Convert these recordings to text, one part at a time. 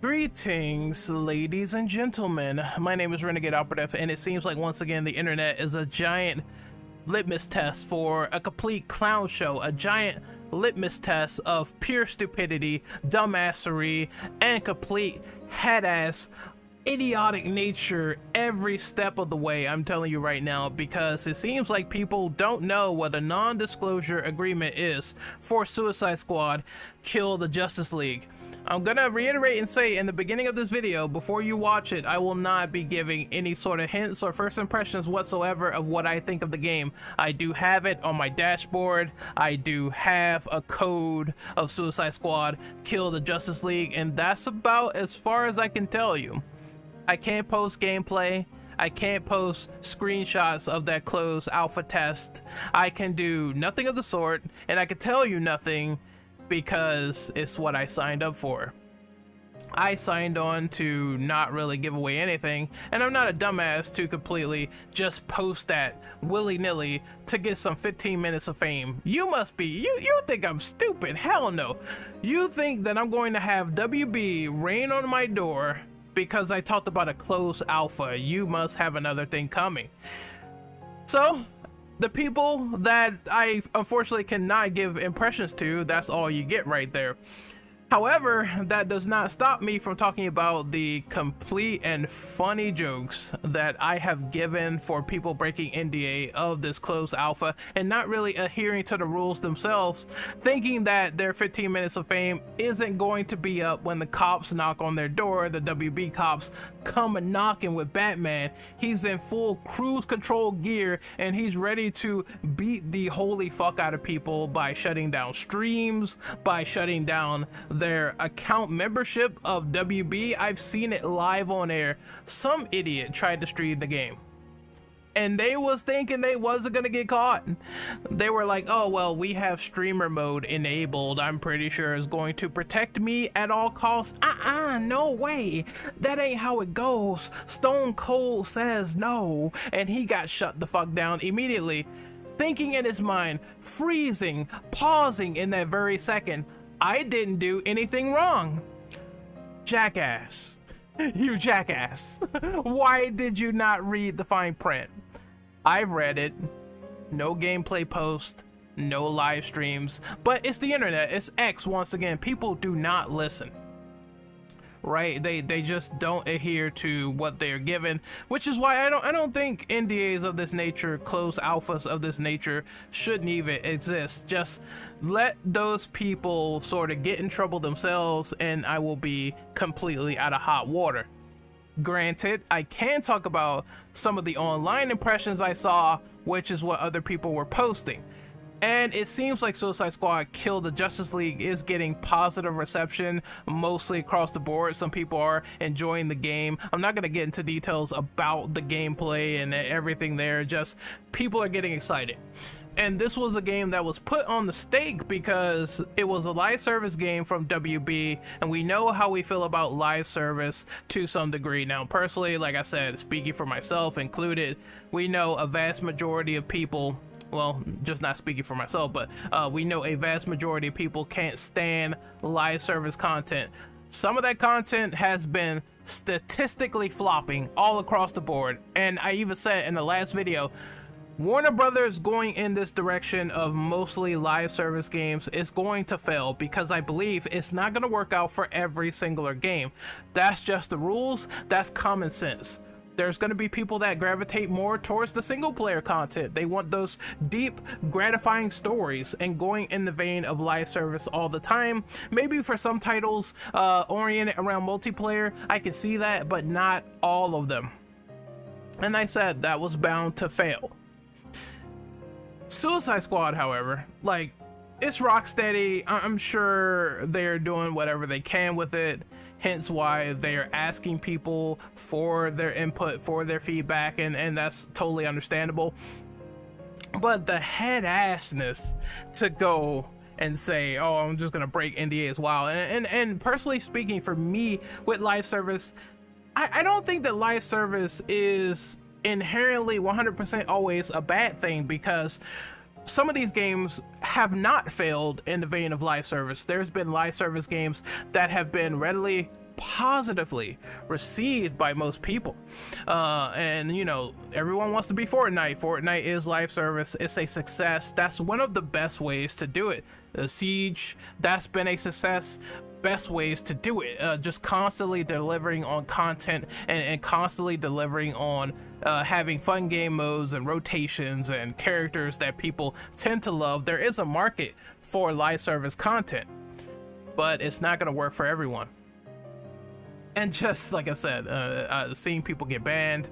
Greetings, ladies and gentlemen. My name is Renegade Operative, and it seems like once again the internet is a giant litmus test for a complete clown show, a giant litmus test of pure stupidity, dumbassery, and complete head-ass idiotic nature every step of the way. I'm telling you right now, because it seems like people don't know what a non-disclosure agreement is for Suicide Squad Kill the Justice League. I'm gonna reiterate and say in the beginning of this video, before you watch it, I will not be giving any sort of hints or first impressions whatsoever of what I think of the game. I do have it on my dashboard. I do have a code of Suicide Squad Kill the Justice League, and that's about as far as I can tell you. I can't post gameplay. I can't post screenshots of that closed alpha test. I can do nothing of the sort, and I can tell you nothing because it's what I signed up for. I signed on to not really give away anything, and I'm not a dumbass to completely just post that willy-nilly to get some 15 minutes of fame. You must be, you think I'm stupid. Hell no. You think that I'm going to have WB rain on my door because I talked about a closed alpha. You must have another thing coming. So the people that I unfortunately cannot give impressions to, that's all you get right there. However, that does not stop me from talking about the complete and funny jokes that I have given for people breaking NDA of this closed alpha and not really adhering to the rules themselves, thinking that their 15 minutes of fame isn't going to be up when the cops knock on their door. The WB cops come knocking with Batman. He's in full cruise control gear and he's ready to beat the holy fuck out of people by shutting down streams, by shutting down their account membership of WB. I've seen it live on air. Some idiot tried to stream the game and they was thinking they wasn't gonna get caught. They were like, oh well, we have streamer mode enabled, I'm pretty sure it's going to protect me at all costs. No way, that ain't how it goes. Stone Cold says no, and he got shut the fuck down immediately, thinking in his mind, freezing, pausing in that very second, I didn't do anything wrong. Jackass. You jackass. Why did you not read the fine print? I read it. No gameplay post, no live streams, but it's the internet, it's X once again. People do not listen. Right? They just don't adhere to what they're given, which is why I don't think NDAs of this nature, closed alphas of this nature, shouldn't even exist. Just let those people sort of get in trouble themselves and I will be completely out of hot water. Granted, I can talk about some of the online impressions I saw, which is what other people were posting. And it seems like Suicide Squad Kill the Justice League is getting positive reception mostly across the board. Some people are enjoying the game. I'm not going to get into details about the gameplay and everything there, just people are getting excited. And this was a game that was put on the stake because it was a live service game from WB, and we know how we feel about live service to some degree. Now, personally, like I said, speaking for myself included, we know a vast majority of people, well, just not speaking for myself, but we know a vast majority of people can't stand live service content. Some of that content has been statistically flopping all across the board, and I even said in the last video, Warner Brothers going in this direction of mostly live service games is going to fail because I believe it's not going to work out for every singular game. That's just the rules. That's common sense. There's going to be people that gravitate more towards the single player content. They want those deep, gratifying stories and going in the vein of live service all the time. Maybe for some titles oriented around multiplayer, I can see that, but not all of them. And I said that was bound to fail. Suicide Squad, however, like, it's Rocksteady. I'm sure they're doing whatever they can with it, hence why they're asking people for their input, for their feedback, and that's totally understandable. But the head-assness to go and say, oh, I'm just gonna break NDAs, wow. And personally speaking, for me with live service, I don't think that live service is inherently 100% always a bad thing, because some of these games have not failed in the vein of live service. There's been live service games that have been readily positively received by most people. And you know, everyone wants to be Fortnite. Fortnite is live service. It's a success. That's one of the best ways to do it. Siege, that's been a success. Best ways to do it, just constantly delivering on content and constantly delivering on having fun game modes and rotations and characters that people tend to love. There is a market for live service content, but it's not going to work for everyone. And just like I said, seeing people get banned,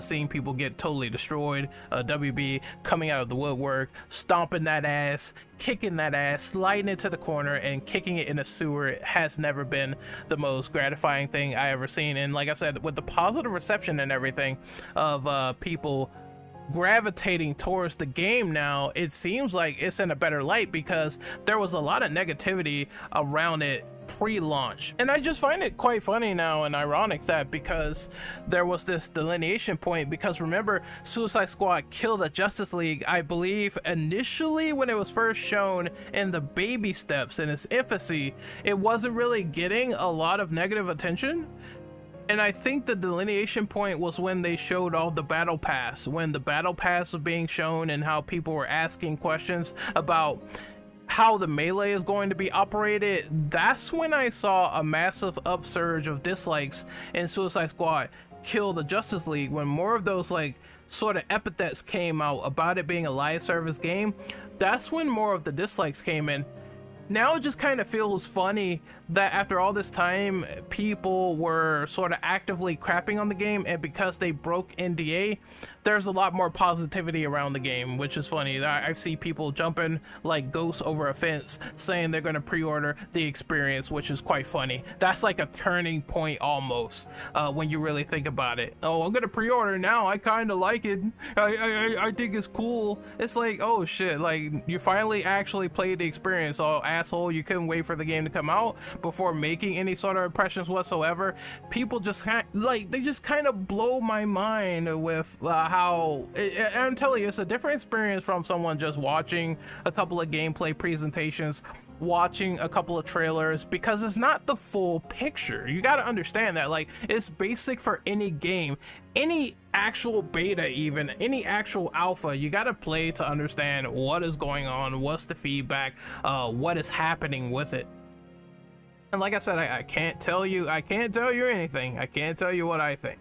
seeing people get totally destroyed, WB coming out of the woodwork, stomping that ass, kicking that ass, sliding it to the corner and kicking it in the sewer has never been the most gratifying thing I ever seen. And like I said, with the positive reception and everything of people gravitating towards the game now, it seems like it's in a better light, because there was a lot of negativity around it pre-launch. And I just find it quite funny now and ironic that because there was this delineation point, because remember, Suicide Squad Kill the Justice League, I believe initially when it was first shown in the baby steps in its infancy, it wasn't really getting a lot of negative attention. And I think the delineation point was when they showed all the battle pass, when the battle pass was being shown and how people were asking questions about how the melee is going to be operated. That's when I saw a massive upsurge of dislikes in Suicide Squad Kill the Justice League, when more of those like sort of epithets came out about it being a live service game. That's when more of the dislikes came in. Now it just kind of feels funny that after all this time, people were sort of actively crapping on the game, and because they broke NDA, there's a lot more positivity around the game, which is funny. I see people jumping like ghosts over a fence saying they're going to pre-order the experience, which is quite funny. That's like a turning point almost, when you really think about it. Oh, I'm going to pre-order now. I kind of like it. I think it's cool. It's like, oh shit, like you finally actually played the experience. Oh, asshole, you couldn't wait for the game to come out before making any sort of impressions whatsoever. People just they just kind of blow my mind with how I'm telling you, it's a different experience from someone just watching a couple of gameplay presentations, watching a couple of trailers, because it's not the full picture. You got to understand that, like, it's basic for any game, any actual beta, even any actual alpha. You got to play to understand what is going on, what's the feedback, what is happening with it. And like I said, I can't tell you anything. I can't tell you what I think.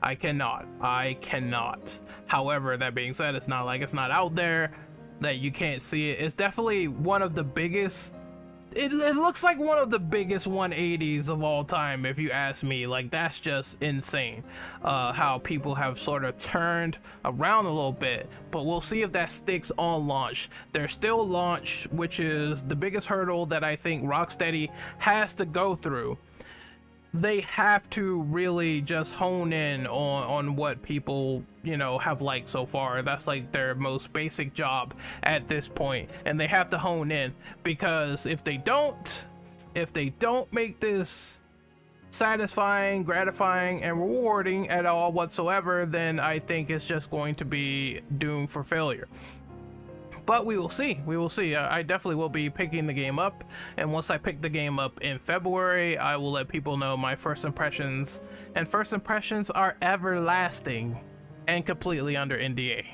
I cannot. However, that being said, it's not like it's not out there, that you can't see it. It's definitely one of the biggest, it looks like one of the biggest 180s of all time, if you ask me. Like, that's just insane, how people have sort of turned around a little bit. But we'll see if that sticks on launch. There's still launch, which is the biggest hurdle that I think Rocksteady has to go through. They have to really just hone in on what people, you know, have liked so far. That's like their most basic job at this point, and they have to hone in, because if they don't make this satisfying, gratifying, and rewarding at all whatsoever, then I think it's just going to be doomed for failure. But we will see. I definitely will be picking the game up, and once I pick the game up in February, I will let people know my first impressions, and first impressions are everlasting and completely under NDA.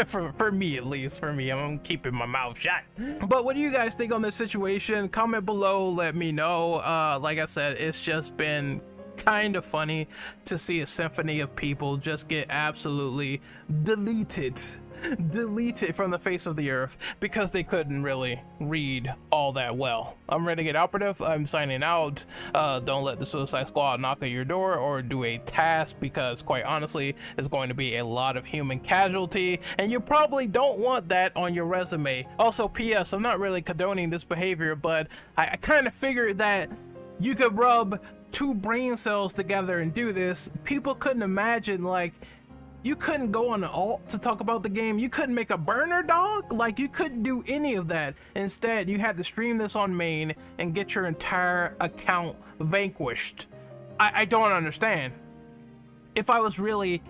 for me, at least. For me, I'm keeping my mouth shut. But what do you guys think on this situation? Comment below, let me know. Like I said, it's just been kind of funny to see a symphony of people just get absolutely deleted from the face of the earth because they couldn't really read all that well. I'm Renegade Operative. I'm signing out. Don't let the Suicide Squad knock at your door or do a task, because quite honestly, it's going to be a lot of human casualty, and you probably don't want that on your resume. Also, PS, I'm not really condoning this behavior, but I kind of figured that you could rub two brain cells together and do this. People couldn't imagine, like, you couldn't go on an alt to talk about the game. You couldn't make a burner, dog. Like, you couldn't do any of that. Instead, you had to stream this on main and get your entire account vanquished. I don't understand. If I was really,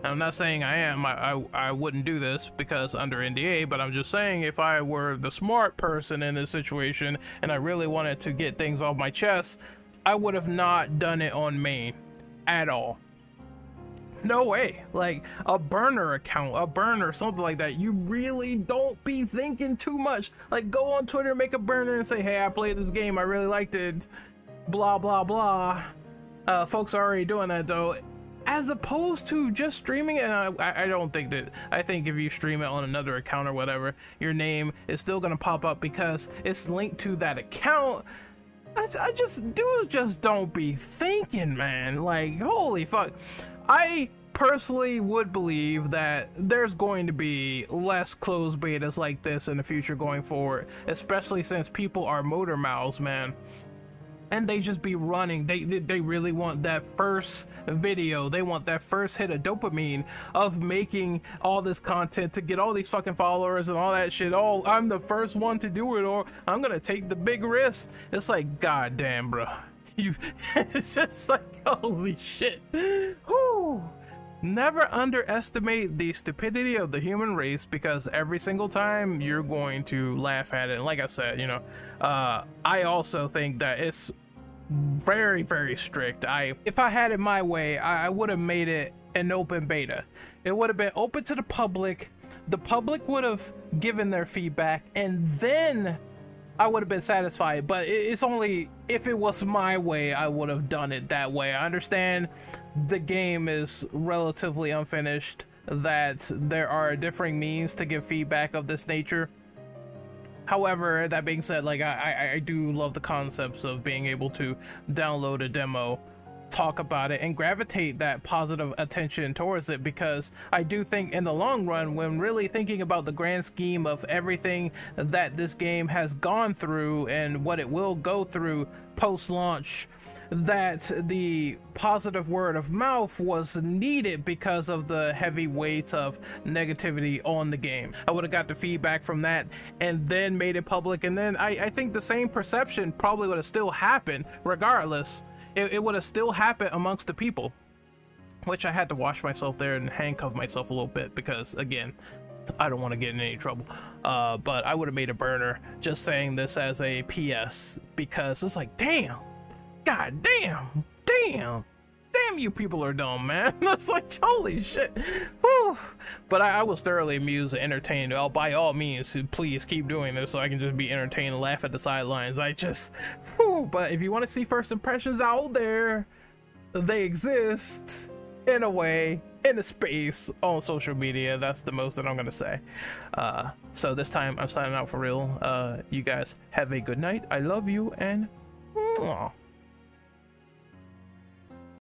I'm not saying I am, I wouldn't do this because under NDA, but I'm just saying, if I were the smart person in this situation and I really wanted to get things off my chest, I would have not done it on main at all. No way. Like a burner account, a burner, something like that. You really don't be thinking too much. Like go on Twitter, make a burner and say, hey, I played this game, I really liked it, blah blah blah. Folks are already doing that though, as opposed to just streaming it. And I don't think that, I think if you stream it on another account or whatever, your name is still gonna pop up because it's linked to that account. Dudes just don't be thinking, man. Like, holy fuck. I personally would believe that there's going to be less closed betas like this in the future going forward, especially since people are motor mouths, man. And they just be running. They really want that first video. They want that first hit of dopamine of making all this content to get all these fucking followers and all that shit. Oh, I'm the first one to do it, or I'm gonna take the big risk. It's like, goddamn, bro. It's just like, holy shit. Whew. Never underestimate the stupidity of the human race, because every single time you're going to laugh at it. And like I said, you know, I also think that it's very, very strict. If I had it my way, I would have made it an open beta. It would have been open to the public. The public would have given their feedback, and then I would have been satisfied. But it's only if it was my way, I would have done it that way. I understand the game is relatively unfinished, that there are differing means to give feedback of this nature. However, that being said, like I do love the concepts of being able to download a demo, talk about it, and gravitate that positive attention towards it, because I do think in the long run, when really thinking about the grand scheme of everything that this game has gone through and what it will go through post-launch, that the positive word of mouth was needed because of the heavy weight of negativity on the game. I would have got the feedback from that and then made it public, and then I think the same perception probably would have still happened regardless. It would have still happened amongst the people, which I had to wash myself there and handcuff myself a little bit, because again, I don't want to get in any trouble. But I would have made a burner just saying this as a PS, because it's like, damn, god damn, damn you people are dumb, man. It's like, holy shit. Whew. But I was thoroughly amused and entertained. By all means, please keep doing this so I can just be entertained and laugh at the sidelines. Whew. But if you want to see first impressions out there, they exist in a way, in a space on social media. That's the most that I'm gonna say. So this time I'm signing out for real. You guys have a good night. I love you, and